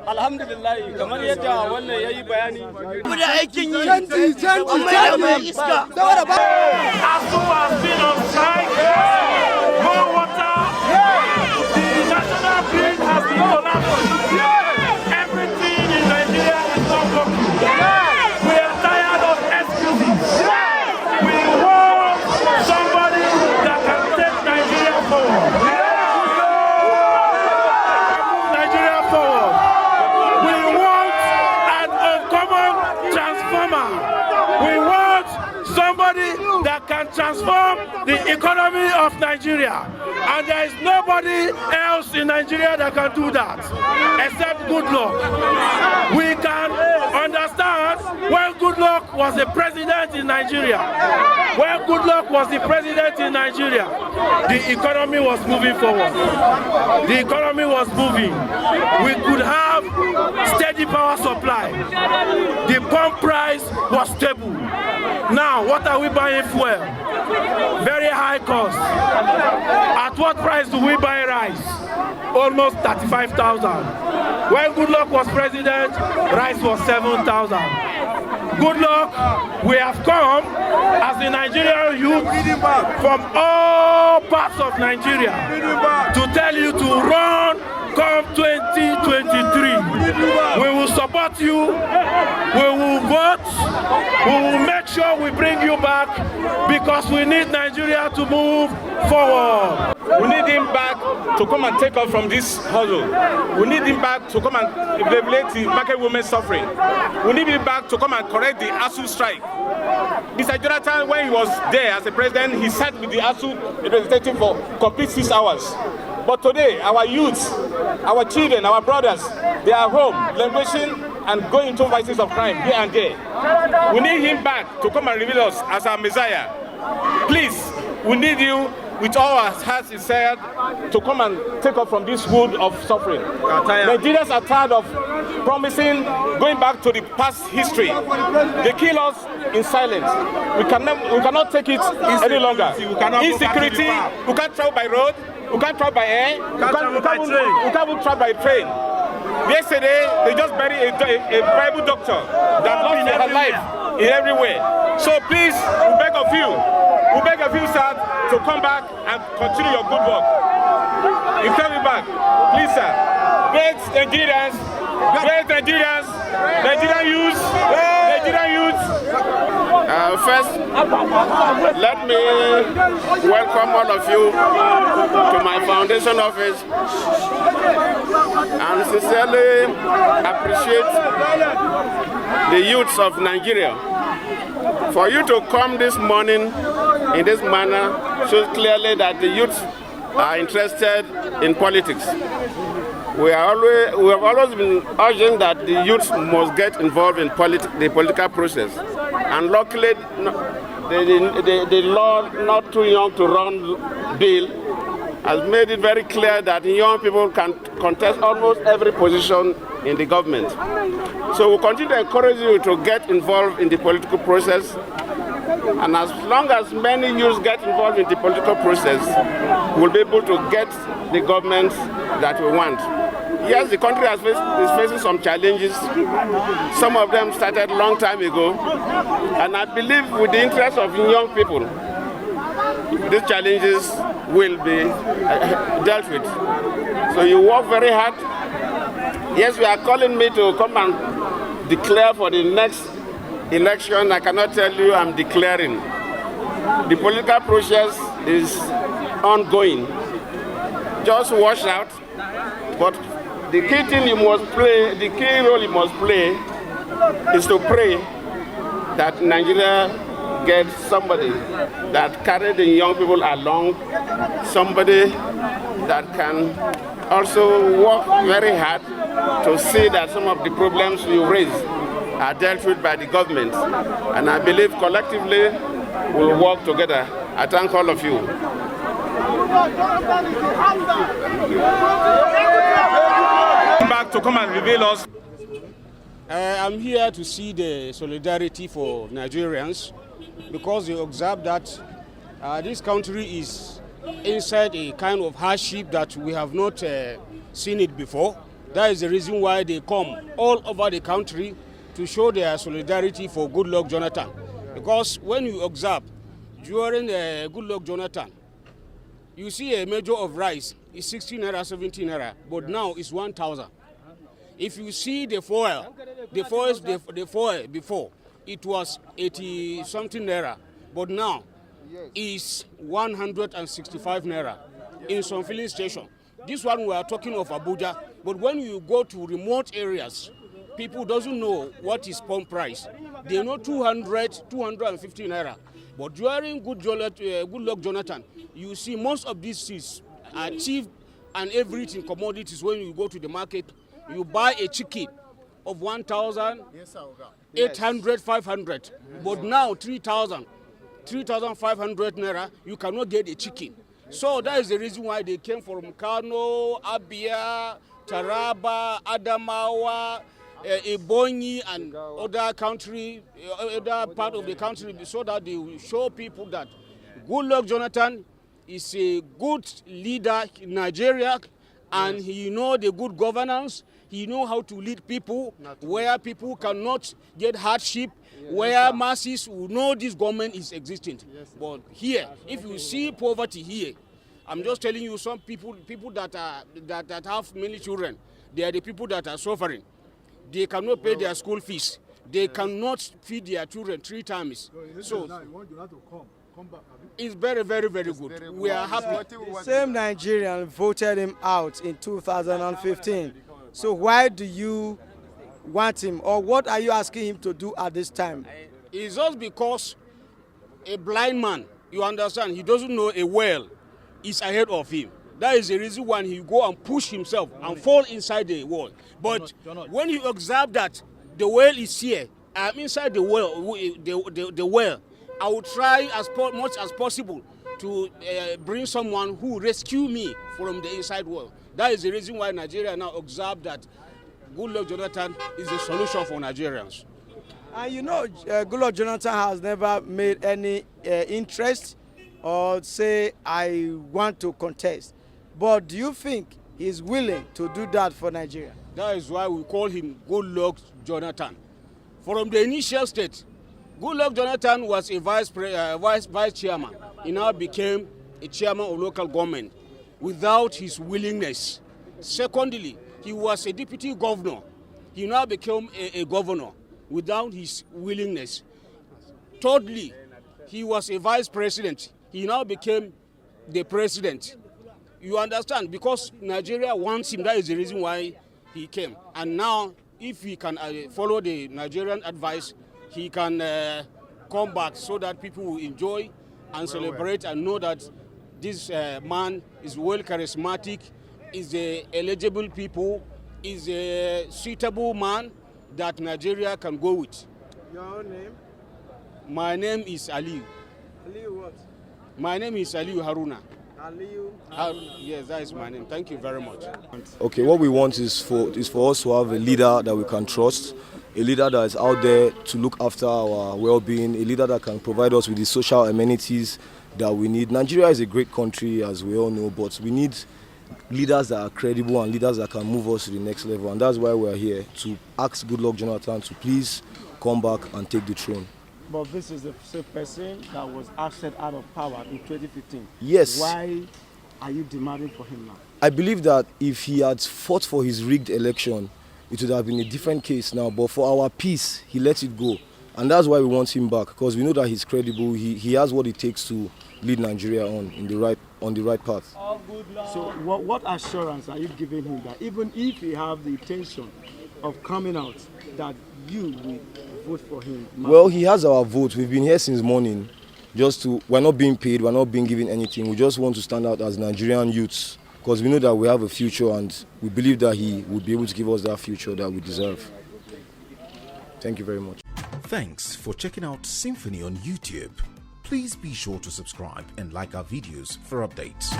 Alhamdulillah, kamar yadda wannan yayi bayani. Mu da aikin yi. Canji iska. ASU has been on strike. No water. The national grid has been collapsed. Everything in Nigeria is not working. We are tired of excuses. We want somebody that can take Nigeria forward. Nigeria forward. We want an uncommon transformer. We want somebody that can transform the economy of Nigeria. And there is nobody else in Nigeria that can do that except Goodluck. We can understand when Goodluck was the president in Nigeria. When Goodluck was the president in Nigeria, the economy was moving forward. The economy was moving. We could have steady power supply. The pump price was stable. Now, what are we buying fuel? Very high cost. At what price do we buy rice? Almost 35,000. When Goodluck was president, rice was 7,000. Goodluck, we have come as the Nigerian youth from all parts of Nigeria to tell you to run come 2023. We will support you, we will vote, we will make sure we bring you back because we need Nigeria to move forward. We need him back to come and take us from this hustle. We need him back to come and regulate the market women suffering. We need him back to come and correct the ASU strike. Mr. Jonathan, when he was there as a president, he sat with the ASU representative for complete 6 hours. But today, our youths, our children, our brothers, they are home, languishing and going into vices of crime here and there. We need him back to come and reveal us as our Messiah. Please, we need you with all our hearts desired to come and take us from this wood of suffering. Nigerians are tired of promising going back to the past history. They kill us in silence. We cannot take it any longer. Insecurity, we can't travel by road, we can't travel by air, we can't even travel by train. Yesterday, they just buried a Bible doctor that lost her life in every way. So please, we beg of you, sir, to come back and continue your good work. You coming back, please, sir. Great Nigerians, Nigerian youth. First, let me welcome all of you to my foundation office and sincerely appreciate the youths of Nigeria. For you to come this morning in this manner shows clearly that the youths are interested in politics. We have always been urging that the youths must get involved in the political process. And luckily, the law Not Too Young to Run bill has made it very clear that young people can contest almost every position in the government. So we'll continue to encourage you to get involved in the political process. And as long as many youths get involved in the political process, we'll be able to get the government that we want. Yes, the country is facing some challenges. Some of them started a long time ago. And I believe with the interest of young people, these challenges will be dealt with. So you work very hard. Yes, you are calling me to come and declare for the next election. I cannot tell you I'm declaring. The political process is ongoing. Just watch out. But the key thing you must play, the key role you must play is to pray that Nigeria gets somebody that carries the young people along, somebody that can also work very hard to see that some of the problems you raise are dealt with by the government. And I believe collectively we'll work together. I thank all of you. Back to come and reveal us. I'm here to see the solidarity for Nigerians because you observe that This country is inside a kind of hardship that we have not seen it before. That is the reason why they come all over the country to show their solidarity for Goodluck Jonathan. Because when you observe, during Goodluck Jonathan, you see a measure of rice is 16 naira, 17 naira, but now it's 1,000. If you see the foil before, it was 80 something naira, but now is 165 naira in some filling station. This one we are talking of Abuja, but when you go to remote areas, people doesn't know what is pump price. They know 200, 250 naira. But during Goodluck Jonathan, you see most of these things are cheap and everything commodities. When you go to the market, you buy a chicken of 1,800, 500. But now 3,000, 3,500 naira, you cannot get a chicken. So that is the reason why they came from Kano, Abia, Taraba, Adamawa, Ebonyi and other part of the country, so that they will show people that Goodluck Jonathan is a good leader in Nigeria, and he knows the good governance. He knows how to lead people where people cannot get hardship, where masses will know this government is existent. But here, if you see poverty here, I'm just telling you, some people that have many children, they are the people that are suffering. They cannot pay their school fees. They cannot feed their children 3 times. So it's very, very, very good. We are happy. The same Nigerian voted him out in 2015. So why do you want him, or what are you asking him to do at this time? It's just because a blind man, you understand, he doesn't know a well is ahead of him. That is the reason why he go and push himself and fall inside the wall. But when you observe that the well is here, I'm inside the well. The well, I will try as much as possible to bring someone who rescue me from the inside well. That is the reason why Nigeria now observe that Goodluck Jonathan is the solution for Nigerians. And you know, Goodluck Jonathan has never made any interest or say, I want to contest. But do you think he's willing to do that for Nigeria? That is why we call him Goodluck Jonathan. From the initial state, Goodluck Jonathan was a vice chairman. He now became a chairman of local government without his willingness. Secondly, he was a deputy governor. He now became a governor without his willingness. Thirdly, he was a vice president. He now became the president. You understand? Because Nigeria wants him, that is the reason why he came. And now, if he can follow the Nigerian advice, he can come back so that people will enjoy and celebrate and know that this man is well charismatic, is a eligible people, is a suitable man that Nigeria can go with. Your own name? My name is Aliyu. Aliyu what? My name is Aliyu Haruna. Aliyu? Yes, that is my name. Thank you very much. Okay, what we want is for us to have a leader that we can trust, a leader that is out there to look after our well-being, a leader that can provide us with the social amenities that we need. Nigeria is a great country, as we all know, but we need leaders that are credible and leaders that can move us to the next level. And that's why we're here, to ask Goodluck Jonathan to please come back and take the throne. But this is the same person that was ousted out of power in 2015. Yes. Why are you demanding for him now? I believe that if he had fought for his rigged election, it would have been a different case now. But for our peace, he let it go. And that's why we want him back, because we know that he's credible. He has what it takes to lead Nigeria on the right path. So what assurance are you giving him that even if he have the intention of coming out, that you will vote for him? Well, he has our vote. We've been here since morning. We're not being paid, we're not being given anything. We just want to stand out as Nigerian youths, because we know that we have a future and we believe that he would be able to give us that future that we deserve. Thank you very much. Thanks for checking out SYMFONI on YouTube. Please be sure to subscribe and like our videos for updates.